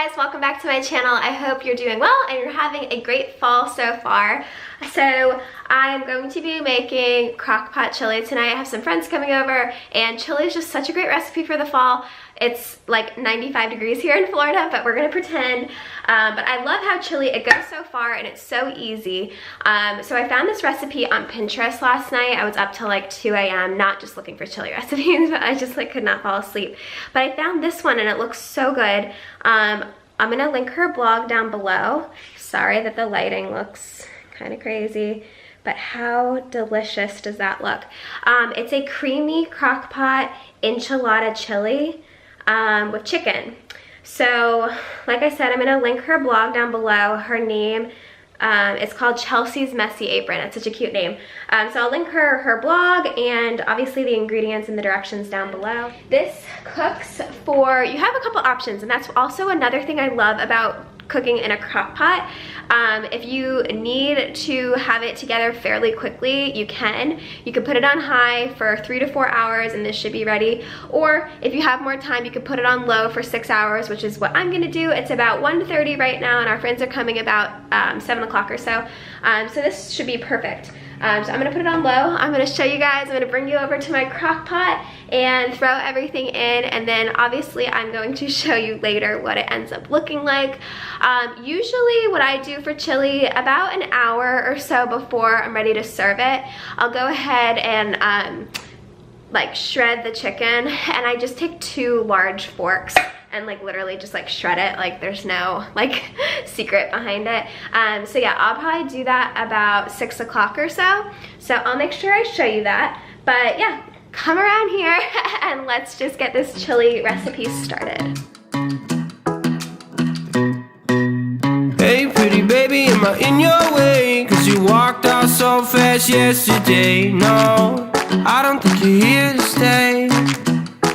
guys, welcome back to my channel. I hope you're doing well and you're having a great fall so far. So I'm going to be making crock pot chili tonight. I have some friends coming over and chili is just such a great recipe for the fall. It's like 95 degrees here in Florida, but we're gonna pretend. But I love how chili, it goes so far and it's so easy. So I found this recipe on Pinterest last night. I was up till like 2 a.m. not just looking for chili recipes, but I just like could not fall asleep. But I found this one and it looks so good. I'm gonna link her blog down below. Sorry that the lighting looks kind of crazy, but how delicious does that look? It's a creamy crock pot enchilada chili with chicken. So like I said, I'm gonna link her blog down below. Her name is called Chelsea's Messy Apron. It's such a cute name. So I'll link her blog and obviously the ingredients and the directions down below. This cooks for, you have a couple options, and that's also another thing I love about cooking in a crock pot. If you need to have it together fairly quickly, you can. You can put it on high for 3 to 4 hours and this should be ready. Or if you have more time, you can put it on low for 6 hours, which is what I'm gonna do. It's about 1:30 right now and our friends are coming about 7 o'clock or so. So this should be perfect. So I'm gonna put it on low. I'm gonna show you guys, I'm gonna bring you over to my crock pot and throw everything in, and then obviously I'm going to show you later what it ends up looking like. Usually what I do for chili, about an hour or so before I'm ready to serve it, I'll go ahead and like shred the chicken, and I just take 2 large forks and like literally just like shred it. Like there's no like secret behind it. So yeah, I'll probably do that about 6 o'clock or so. So I'll make sure I show you that. But yeah, come around here and let's just get this chili recipe started. Hey pretty baby, am I in your way? Cause you walked out so fast yesterday. No, I don't think you're here to stay.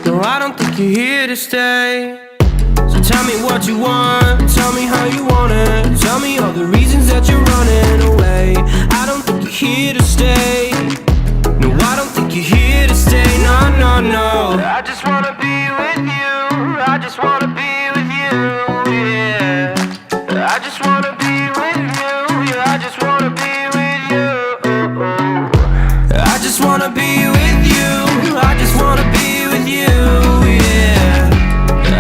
No, I don't think you're here to stay. So tell me what you want, tell me how you want it. Tell me all the reasons that you're running away. I don't think you're here to stay. No, I don't think you're here to stay. No, no, no. I just wanna be with you. I just wanna be with you, yeah. I just wanna be with you. Yeah, I just wanna be with you. I just wanna be with you. I just wanna be with you, yeah.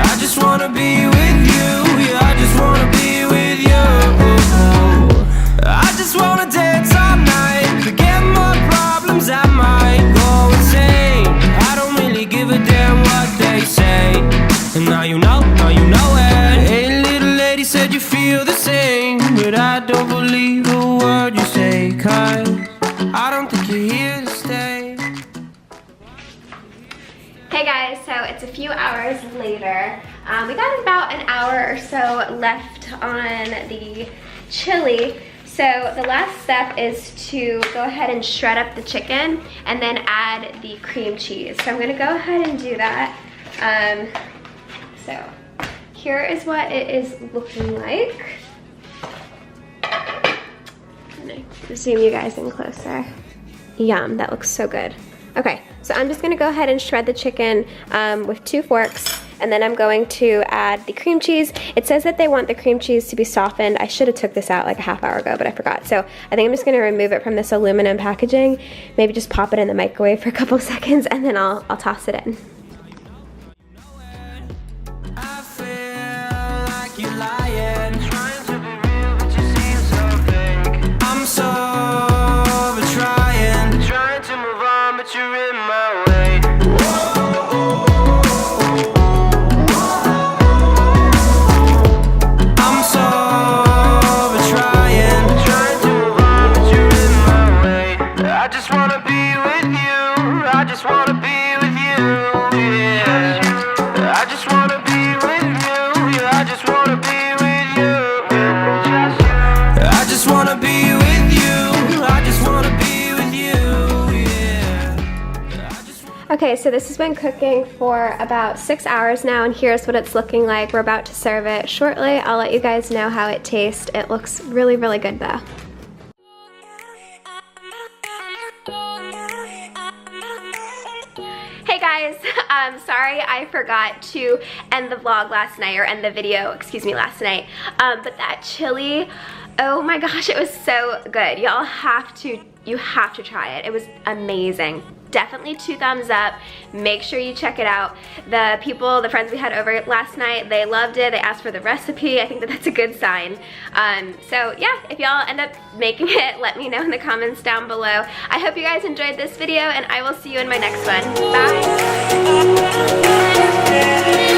I just wanna be with you. Yeah, I just wanna be with you. I just wanna dance all night, forget my problems, I might go insane. I don't really give a damn what they say. And now you know it. Hey little lady, said you feel the same, but I don't believe a word you say, cause I don't think you're here to stay. Hey guys, so it's a few hours later. We got about an hour or so left on the chili. So the last step is to go ahead and shred up the chicken and then add the cream cheese. So I'm gonna go ahead and do that. So here is what it is looking like. I'm gonna zoom you guys in closer. Yum, that looks so good. Okay, so I'm just gonna go ahead and shred the chicken with 2 forks, and then I'm going to add the cream cheese. It says that they want the cream cheese to be softened. I should have took this out like a half hour ago, but I forgot. So I think I'm just gonna remove it from this aluminum packaging, maybe just pop it in the microwave for a couple seconds, and then I'll toss it in. Okay, so this has been cooking for about 6 hours now, and here's what it's looking like. We're about to serve it shortly. I'll let you guys know how it tastes. It looks really, really good though. Hey guys, sorry sorry I forgot to end the vlog last night, or end the video, excuse me, last night. But that chili, oh my gosh, it was so good. Y'all you have to try it. It was amazing. Definitely 2 thumbs up. Make sure you check it out. The friends we had over last night, they loved it. They asked for the recipe. I think that that's a good sign. So yeah, if y'all end up making it, let me know in the comments down below. I hope you guys enjoyed this video, and I will see you in my next one. Bye.